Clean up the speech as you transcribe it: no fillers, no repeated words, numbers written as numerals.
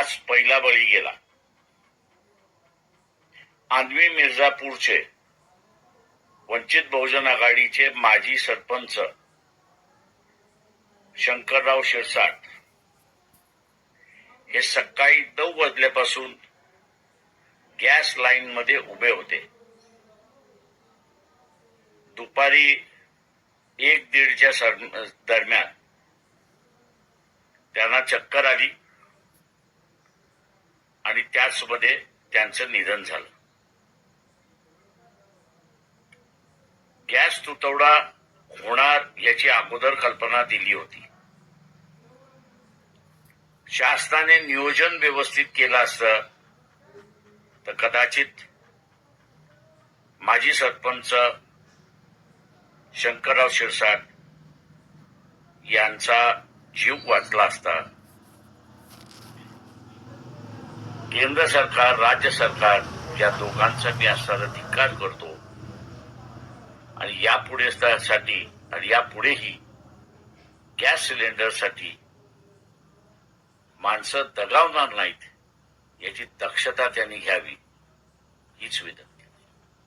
आज पहिला बळी गेला. आंधवी मिर्झापूरचे वंचित बहुजन आघाडीचे माजी सरपंच शंकरराव शिरसाट हे सकाळी 9 वाजल्यापासून गॅस लाईन मध्ये उभे होते. दुपारी 1-1:30च्या दरम्यान त्यांना चक्कर आली आणि त्याचमध्ये त्यांचं निधन झालं. गॅस तुटवडा होणार याची अगोदर कल्पना दिली होती. शासनाने नियोजन व्यवस्थित केलं असतं तर कदाचित माजी सरपंच शंकरराव शिरसाट यांचा जीव वाचला असता. केंद्र सरकार, राज्य सरकार या दोघांचा मी असणारा धिक्कार करतो आणि यापुढेही गॅस सिलेंडरसाठी माणसं दगावणार नाहीत याची दक्षता त्यांनी घ्यावी हीच विनंती.